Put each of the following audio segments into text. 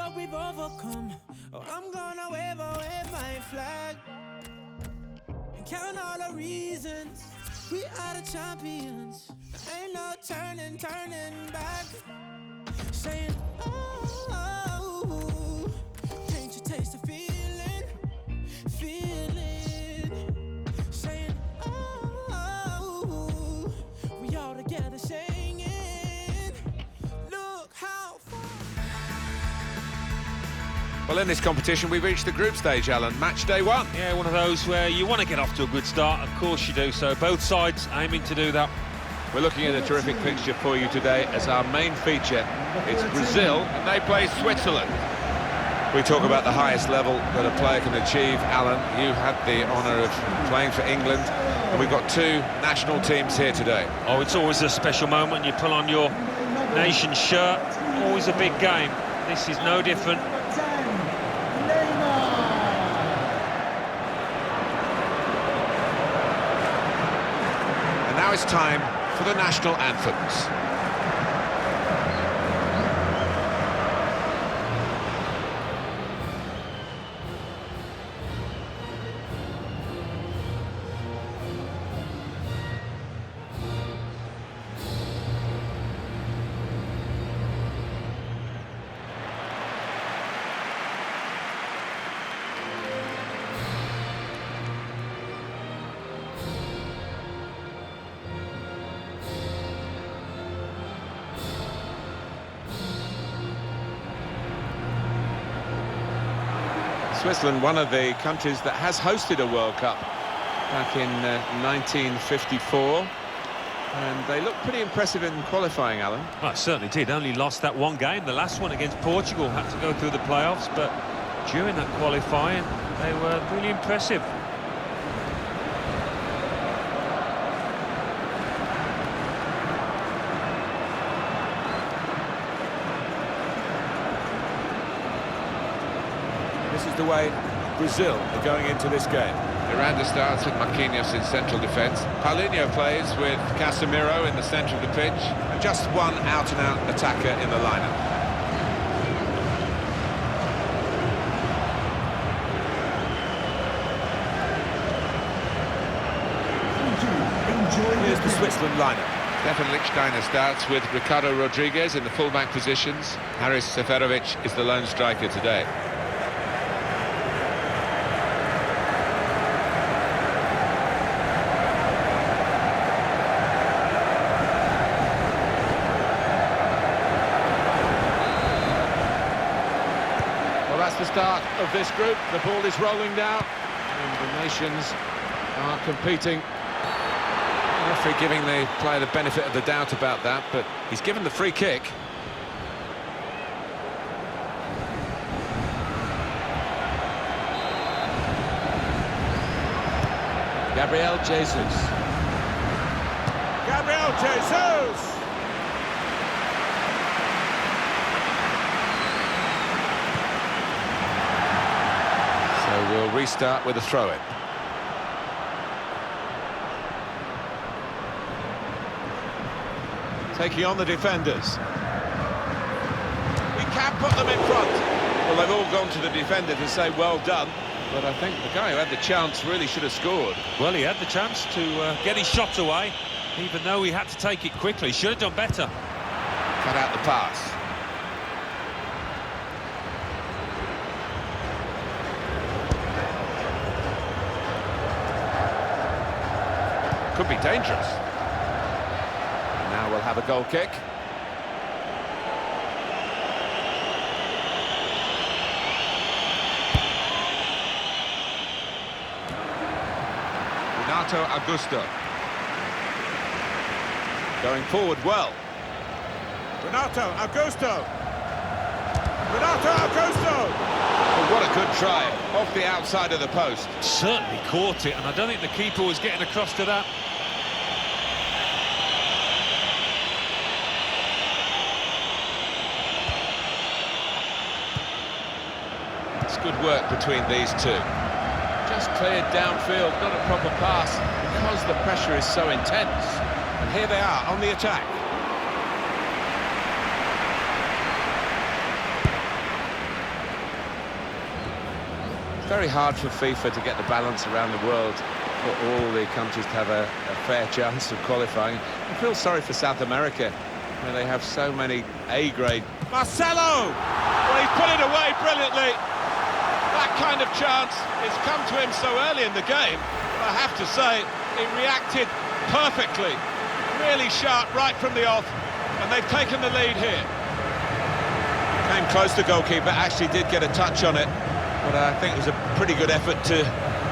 what we've overcome. Oh, I'm gonna wave my flag and count all the reasons we are the champions. There ain't no turning back. Saying, oh, can't you taste the feeling? Saying, oh, we all together singing. Look how far. Well, in this competition, we reached the group stage, Alan. Match day one. Yeah, one of those where you want to get off to a good start. Of course you do. So both sides aiming to do that. We're looking at a terrific fixture for you today as our main feature. It's Brazil, and they play Switzerland. We talk about the highest level that a player can achieve. Alan, you had the honour of playing for England, and we've got two national teams here today. Oh, it's always a special moment. You pull on your nation's shirt. Always a big game. This is no different. And now it's time for the national anthems. Switzerland, one of the countries that has hosted a World Cup back in 1954. And they look pretty impressive in qualifying, Alan. Well, it certainly did. Only lost that one game. The last one against Portugal had to go through the playoffs. But during that qualifying, they were really impressive. This is the way Brazil are going into this game. Miranda starts with Marquinhos in central defence. Paulinho plays with Casemiro in the centre of the pitch. And just one out-and-out attacker in the lineup. Here's the Switzerland lineup. Stefan Lichtsteiner starts with Ricardo Rodriguez in the full-back positions. Haris Seferovic is the lone striker today. That's the start of this group. The ball is rolling now, and the nations are competing. The referee giving the player the benefit of the doubt about that, but he's given the free kick. Gabriel Jesus. Gabriel Jesus! We'll restart with a throw-in. Taking on the defenders. We can put them in front. Well, they've all gone to the defender to say well done, but I think the guy who had the chance really should have scored. Well, he had the chance to get his shot away, even though he had to take it quickly. Should have done better. Cut out the pass. Could be dangerous. Now we'll have a goal kick. Renato Augusto. Going forward well. Renato Augusto. Renato Augusto! Oh, what a good try, off the outside of the post. Certainly caught it, and I don't think the keeper was getting across to that. It's good work between these two. Just cleared downfield, not a proper pass, because the pressure is so intense. And here they are on the attack. very hard for FIFA to get the balance around the world for all the countries to have a fair chance of qualifying. I feel sorry for South America, where they have so many A-grade. Marcelo! Well, he's put it away brilliantly. That kind of chance has come to him so early in the game. I have to say, he reacted perfectly. Really sharp right from the off, and they've taken the lead here. Came close to goalkeeper, actually did get a touch on it, but I think it was a pretty good effort to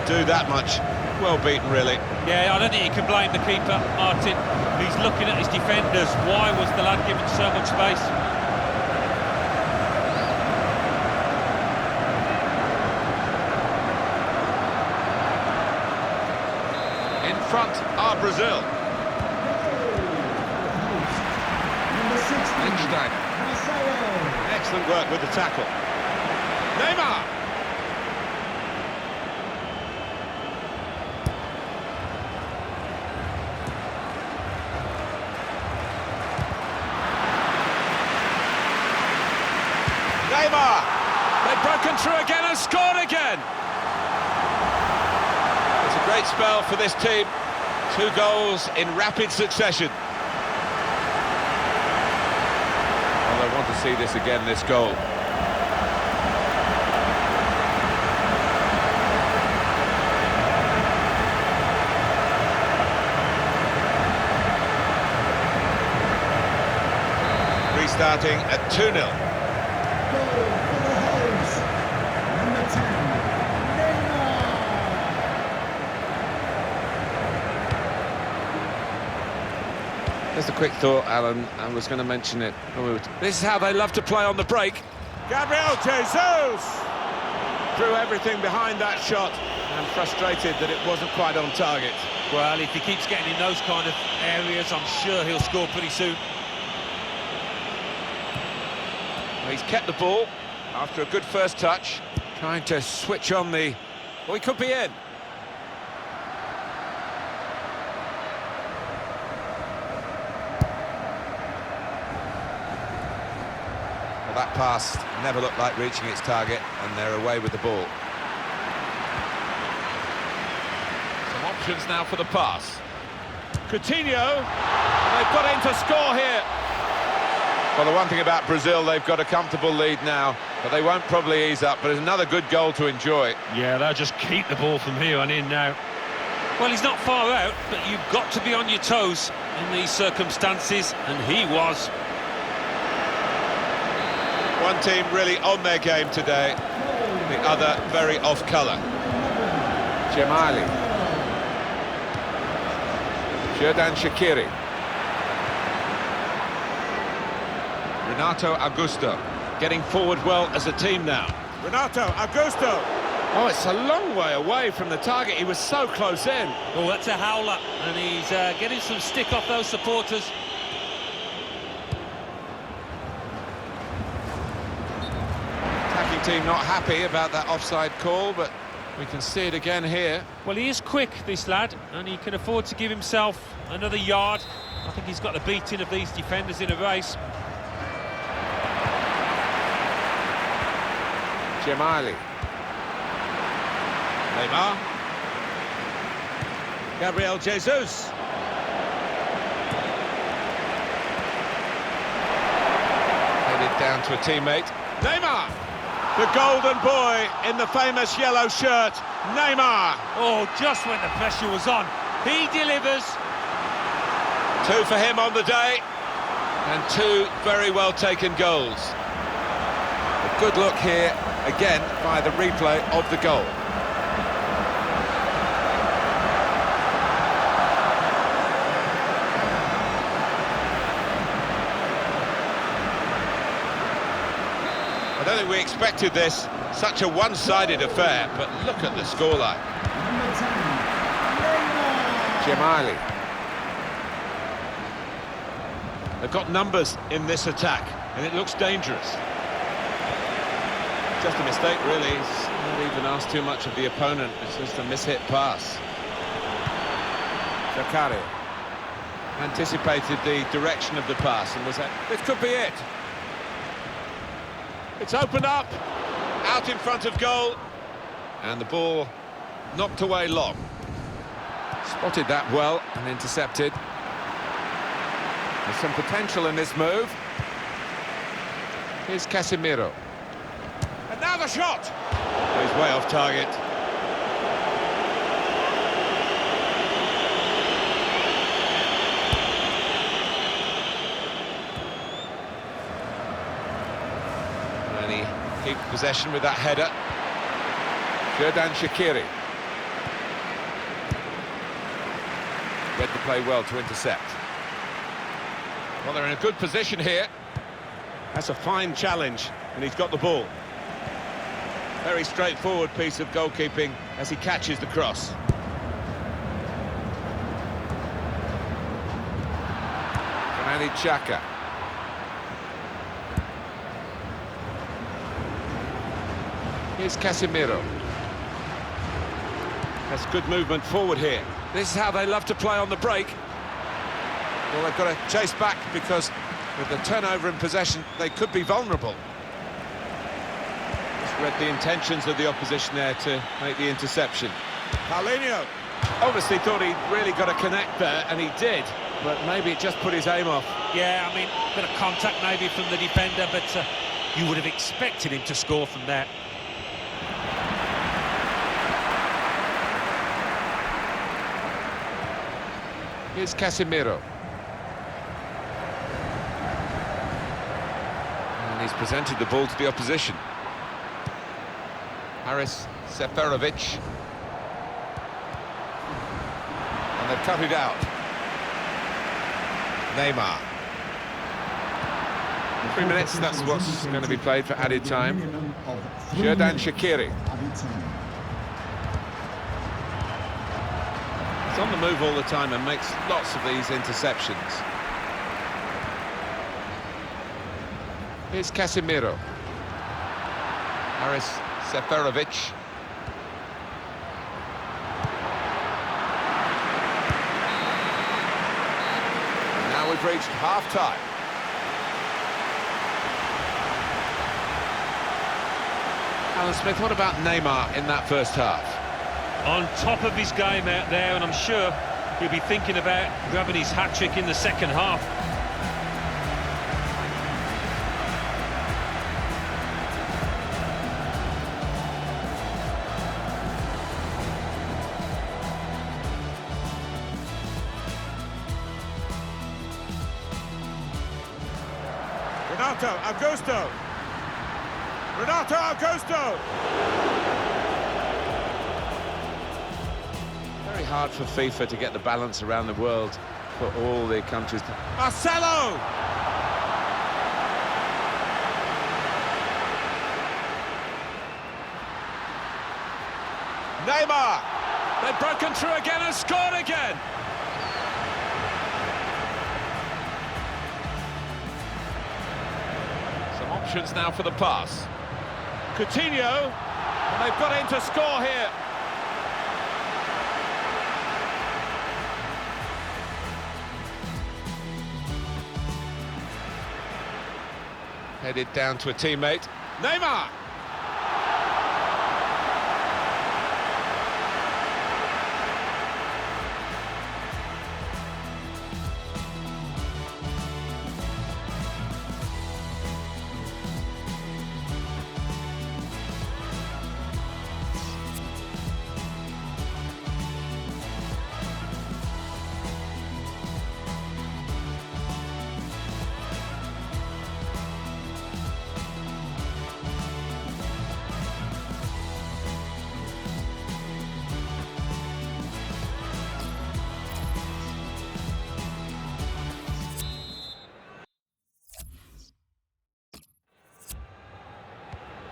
do that much. Well beaten, really. Yeah, I don't think you can blame the keeper, Martin. He's looking at his defenders. Why was the lad given so much space? In front are Brazil. Lichtenstein. Excellent work with the tackle. Neymar. Neymar. They've broken through again and scored again. It's a great spell for this team. 2 goals in rapid succession. Well, I want to see this again, this goal. Restarting at 2-0. Just a quick thought, Alan. I was going to mention it. This is how they love to play on the break. Gabriel Jesus! Threw everything behind that shot and frustrated that it wasn't quite on target. Well, if he keeps getting in those kind of areas, I'm sure he'll score pretty soon. He's kept the ball after a good first touch, trying to switch on the... Well, he could be in. Well, that pass never looked like reaching its target, and they're away with the ball. Some options now for the pass. Coutinho, and they've got in to score here. Well, the one thing about Brazil, they've got a comfortable lead now, but they won't probably ease up. But it's another good goal to enjoy. Yeah, they'll just keep the ball from here on in now. Well, he's not far out, but you've got to be on your toes in these circumstances, and he was. One team really on their game today, the other very off-colour. Jemali. Xherdan Shaqiri. Renato Augusto getting forward well as a team now. Renato Augusto. Oh, it's a long way away from the target. He was so close in. Oh, that's a howler, and he's getting some stick off those supporters. Attacking team not happy about that offside call, but we can see it again here. Well, he is quick, this lad, and he can afford to give himself another yard. I think he's got the beating of these defenders in a race. Jemali. Neymar. Gabriel Jesus. Headed down to a teammate. Neymar! The golden boy in the famous yellow shirt, Neymar. Oh, just when the pressure was on, he delivers. 2 for him on the day, and 2 very well taken goals. A good look here, again, by the replay of the goal. I don't think we expected this, such a one-sided affair, but look at the scoreline. Jemali. They've got numbers in this attack, and it looks dangerous. Just a mistake, really. He's not even asked too much of the opponent. It's just a mishit pass. Zakaria anticipated the direction of the pass and was that this could be it. It's opened up, out in front of goal. And the ball knocked away long. Spotted that well and intercepted. There's some potential in this move. Here's Casemiro. And now the shot! He's way off target. And he keeps possession with that header. Xherdan Shaqiri. Read the play well to intercept. Well, they're in a good position here. That's a fine challenge, and he's got the ball. Very straightforward piece of goalkeeping as he catches the cross. Granit Xhaka. Here's Casemiro. That's good movement forward here. This is how they love to play on the break. Well, they've got to chase back because with the turnover in possession, they could be vulnerable. Just read the intentions of the opposition there to make the interception. Paulinho obviously thought he'd really got to connect there, and he did, but maybe it just put his aim off. Yeah, I mean, a bit of contact maybe from the defender, but you would have expected him to score from there. Here's Casemiro. And he's presented the ball to the opposition. Haris Seferovic. And they've cut it out. Neymar. 3 minutes, that's what's going to be played for added time. Xherdan Shaqiri. He's on the move all the time and makes lots of these interceptions. Here's Casemiro. Haris Seferovic. Now we've reached half-time. Alan Smith, what about Neymar in that first half? On top of his game out there, and I'm sure he'll be thinking about grabbing his hat-trick in the second half. Renato Augusto! Very hard for FIFA to get the balance around the world for all the countries. Marcelo! Neymar! They've broken through again and scored again! Some options now for the pass. Coutinho, and they've got in to score here. Headed down to a teammate. Neymar!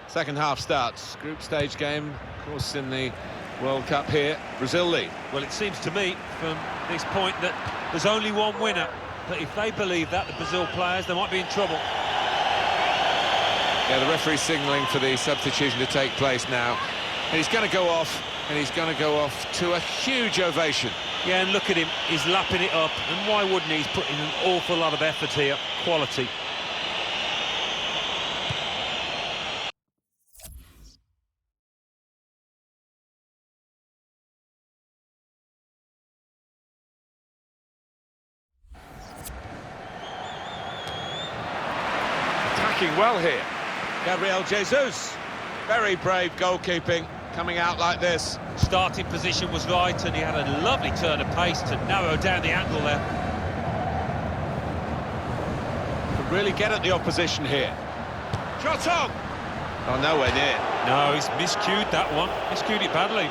Second half starts. Group stage game, of course, in the World Cup here. Brazil lead. Well, it seems to me, from this point, that there's only one winner. But if they believe that, the Brazil players, they might be in trouble. Yeah, the referee's signalling for the substitution to take place now. And he's going to go off, and he's going to go off to a huge ovation. Yeah, and look at him, he's lapping it up. And why wouldn't he? He's putting an awful lot of effort here. Quality. working well here. Gabriel Jesus. Very brave goalkeeping, coming out like this. Starting position was right, and he had a lovely turn of pace to narrow down the angle there. Could really get at the opposition here. Shot on! Oh, nowhere near. No, he's miscued that one. Miscued it badly.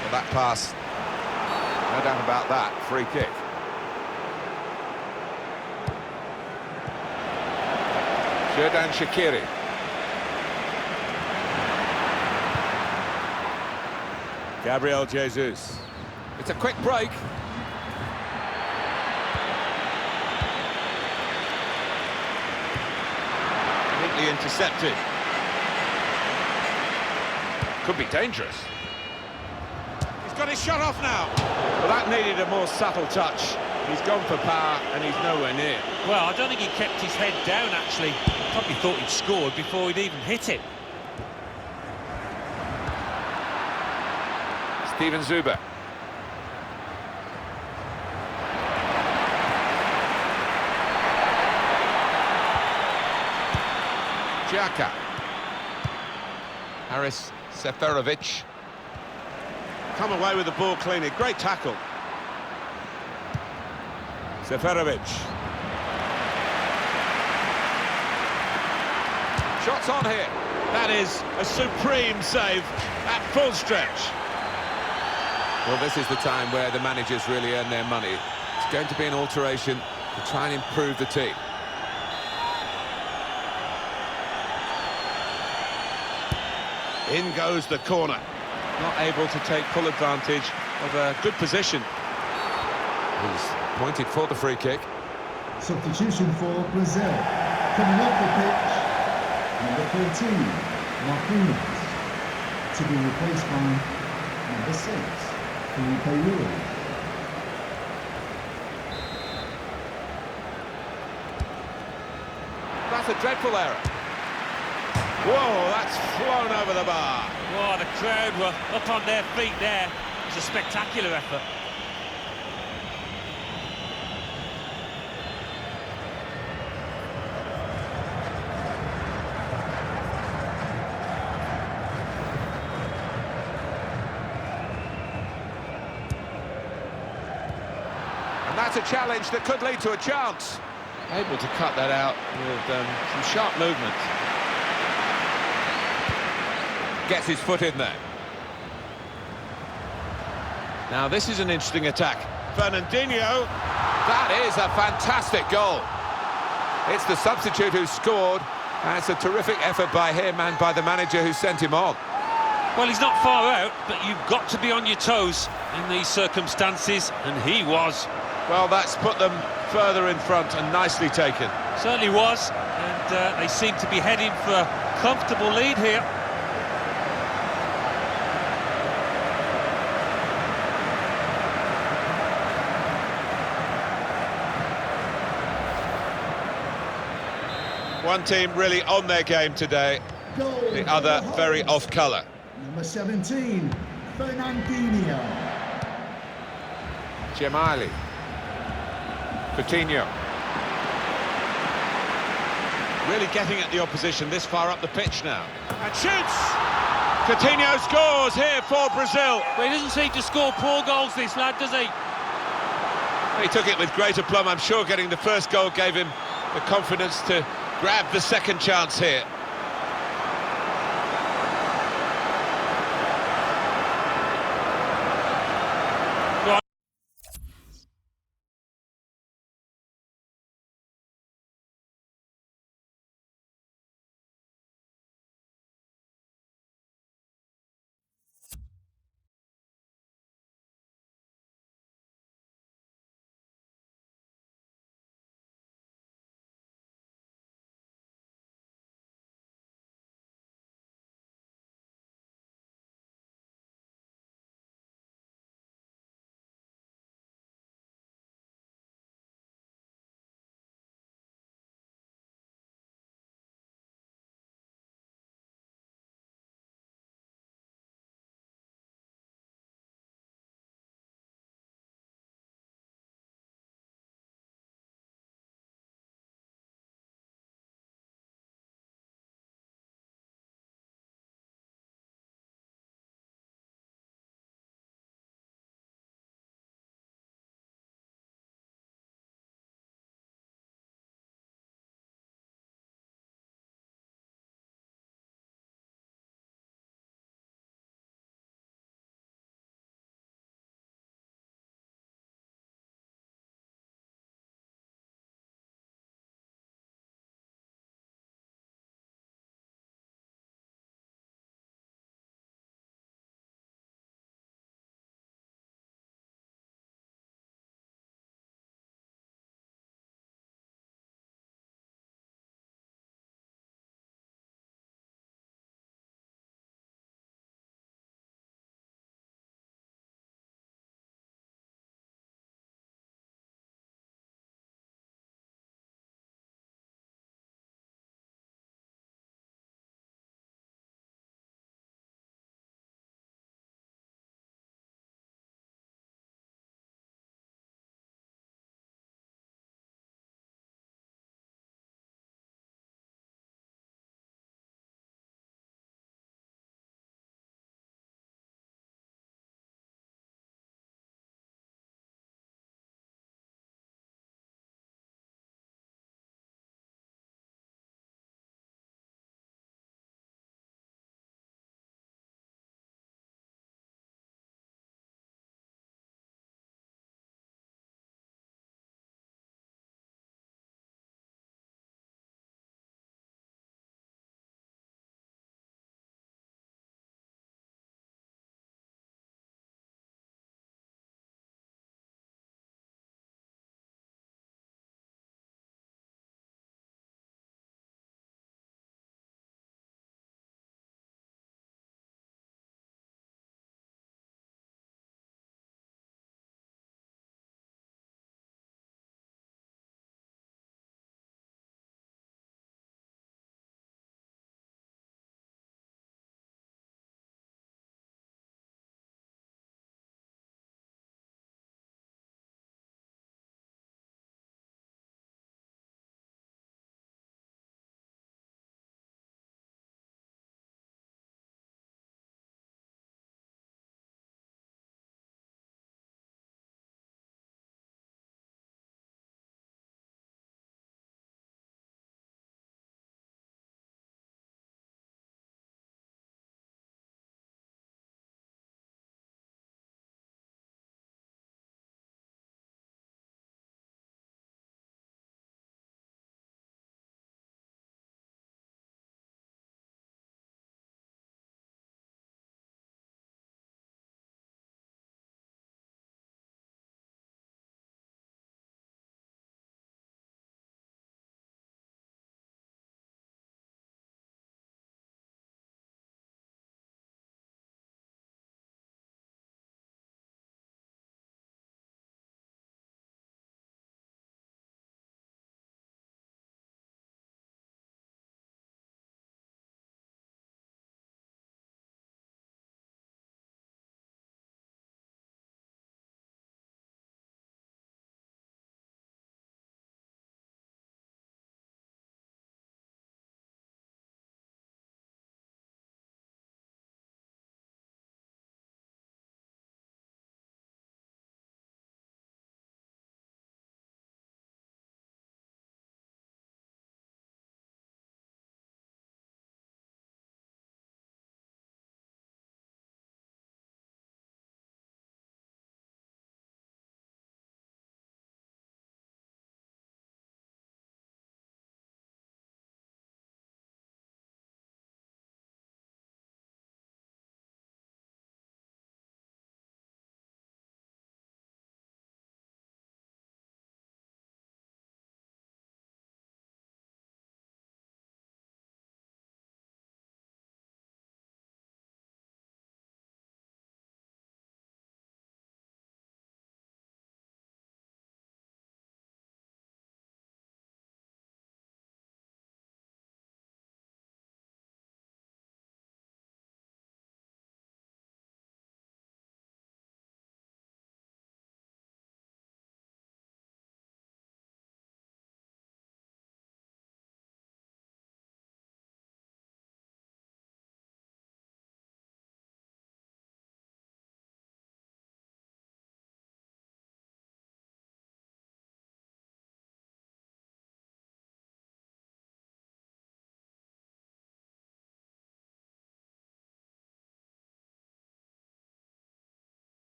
Well, that pass, no doubt about that. Free kick. Xherdan Shaqiri. Gabriel Jesus. It's a quick break. Neatly intercepted. Could be dangerous. He's got his shot off now. Well, that needed a more subtle touch. He's gone for power and he's nowhere near. Well, I don't think he kept his head down, actually. Probably thought he'd scored before he'd even hit it. Steven Zuber. Xhaka. Haris Seferovic. Come away with the ball cleanly. Great tackle. Seferovic. Shots on here. That is a supreme save at full stretch. Well, this is the time where the managers really earn their money. It's going to be an alteration to try and improve the team. In goes the corner. Not able to take full advantage of a good position. He's pointed for the free kick. Substitution for Brazil. Coming off the pitch, number 14, Marquinhos, to be replaced by number 6, Felipe Luis. That's a dreadful error. Whoa, that's flown over the bar. Oh, the crowd were up on their feet there. It was a spectacular effort. And that's a challenge that could lead to a chance. Able to cut that out with some sharp movement. Gets his foot in there. Now this is an interesting attack. Fernandinho. That is a fantastic goal. It's the substitute who scored, and it's a terrific effort by him and by the manager who sent him on. Well, he's not far out, but you've got to be on your toes in these circumstances, and he was. Well, that's put them further in front and nicely taken. Certainly was, and they seem to be heading for a comfortable lead here. One team really on their game today, Goal the other very off colour. Number 17, Fernandinho. Gemayli. Coutinho. Really getting at the opposition this far up the pitch now. And shoots! Coutinho scores here for Brazil. Well, he doesn't seem to score poor goals, this lad, does he? He took it with great aplomb. I'm sure getting the first goal gave him the confidence to grab the second chance here.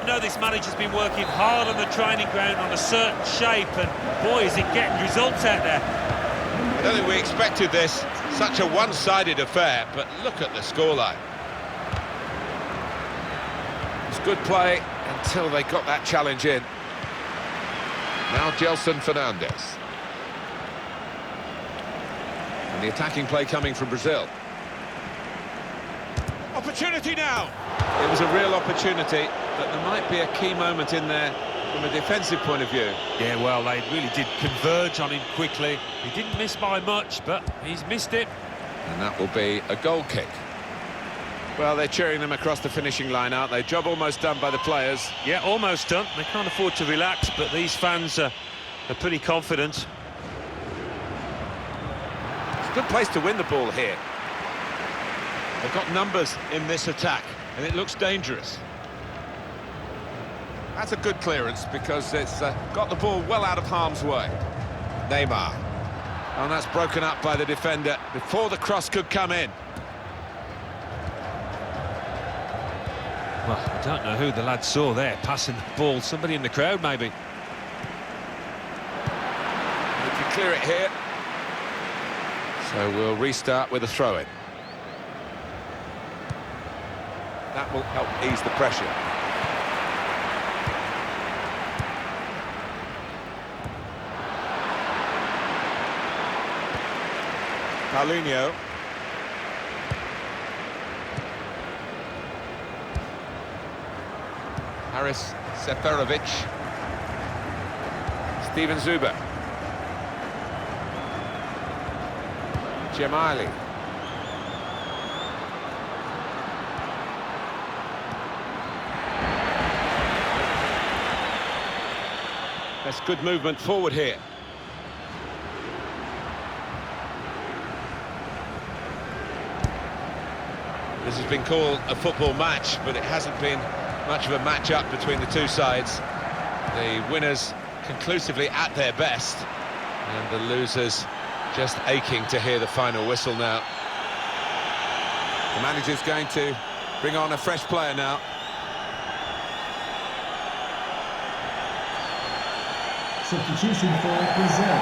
I know this manager's been working hard on the training ground on a certain shape, and boy, is it getting results out there. I don't think we expected this, such a one-sided affair, but look at the scoreline. It's good play until they got that challenge in. Now Gelson Fernandes. And the attacking play coming from Brazil. Opportunity now! It was a real opportunity, but there might be a key moment in there from a defensive point of view. Yeah, well, they really did converge on him quickly. He didn't miss by much, but he's missed it. And that will be a goal kick. Well, they're cheering them across the finishing line, aren't they? Job almost done by the players. Yeah, almost done. They can't afford to relax, but these fans are pretty confident. It's a good place to win the ball here. They've got numbers in this attack, and it looks dangerous. That's a good clearance because it's got the ball well out of harm's way. Neymar. And that's broken up by the defender before the cross could come in. Well, I don't know who the lad saw there, passing the ball. Somebody in the crowd, maybe. They can clear it here. So we'll restart with a throw-in. That will help ease the pressure. Paulinho. Haris Seferovic. Steven Zuber. Jamali. That's good movement forward here. This has been called a football match, but it hasn't been much of a match-up between the two sides. The winners conclusively at their best, and the losers just aching to hear the final whistle now. The manager's going to bring on a fresh player now. Substitution for Brazil,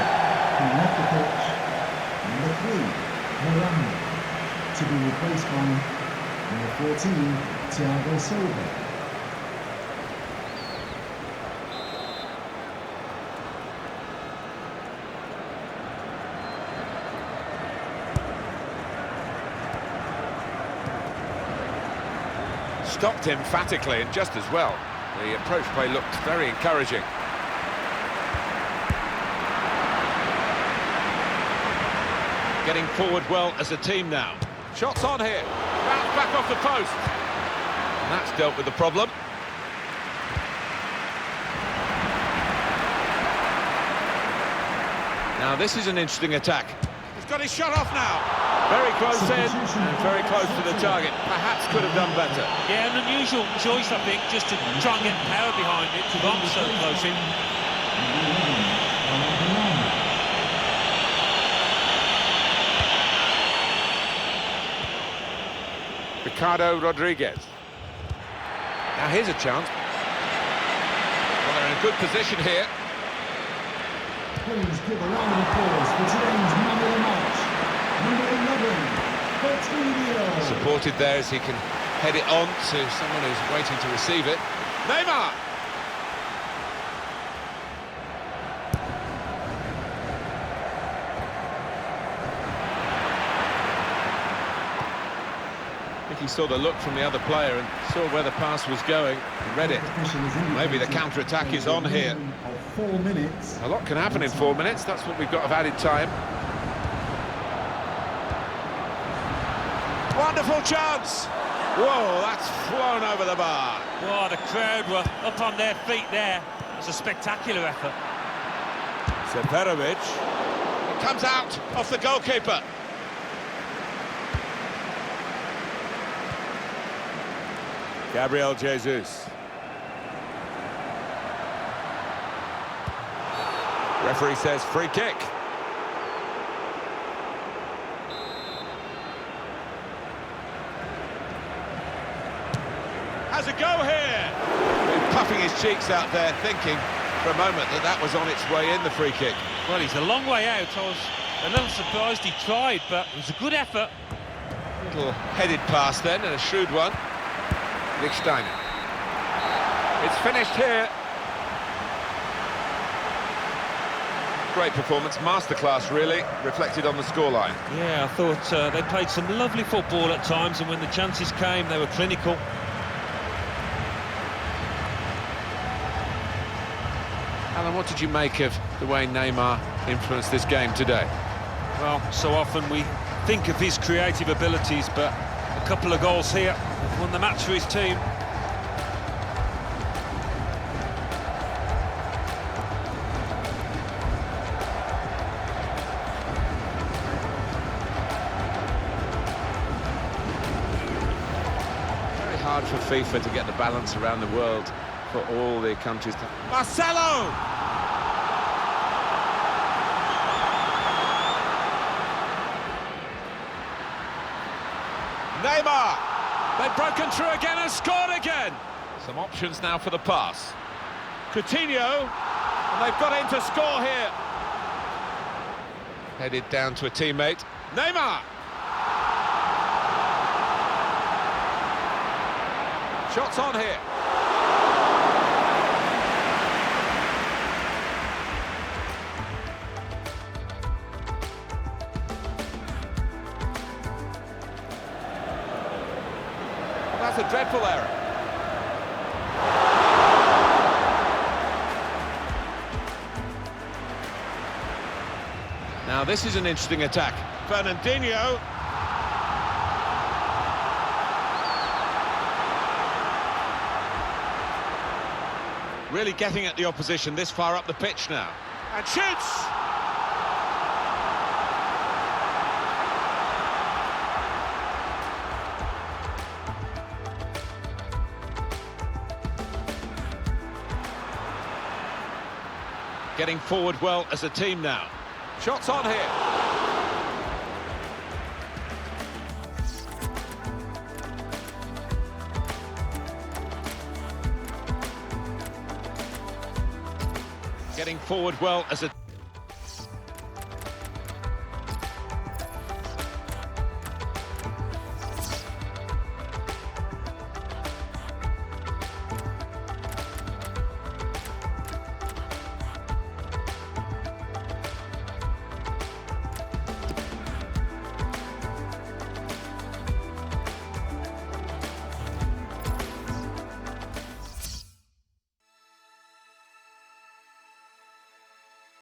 who left the pitch, number 3, Miranda, to be replaced by number 14, Thiago Silva. Stopped emphatically and just as well. The approach play looked very encouraging. Getting forward well as a team now. Shots on here. Bounce back off the post. And that's dealt with the problem. Now this is an interesting attack. He's got his shot off now. Very close in and very close to the target. Perhaps could have done better. Yeah, an unusual choice, I think, just to try and get power behind it, to run so close in. Ricardo Rodriguez. Now here's a chance. Well, they're in a good position here. Please give a round of applause for today's man of the match, number 11, Coutinho. Supported there as he can head it on to someone who's waiting to receive it. Neymar! I think he saw the look from the other player and saw where the pass was going and read it. Maybe the counter-attack is on here. 4 minutes. A lot can happen in 4 minutes. That's what we've got of added time. Wonderful chance! Whoa, that's flown over the bar. Wow, the crowd were up on their feet there. It was a spectacular effort. Seferovic. It comes out off the goalkeeper. Gabriel Jesus. Referee says free kick. Has a go here. puffing his cheeks out there, thinking for a moment that that was on its way in, the free kick. Well, he's a long way out. I was a little surprised he tried, but it was a good effort. Little headed pass then, and a shrewd one. Lichtsteiner. It's finished here. Great performance, masterclass really, reflected on the scoreline. Yeah, I thought they played some lovely football at times, and when the chances came, they were clinical. Alan, what did you make of the way Neymar influenced this game today? Well, so often we think of his creative abilities, but a couple of goals here won the match for his team. Hard for FIFA to get the balance around the world for all the countries. Marcelo! Neymar! They've broken through again and scored again! Some options now for the pass. Coutinho, and they've got in to score here. Headed down to a teammate. Neymar! Shots on here. Well, that's a dreadful error. Now this is an interesting attack. Fernandinho. Really getting at the opposition this far up the pitch now. And shoots! Getting forward well as a team now. Shots on here. Getting forward well as a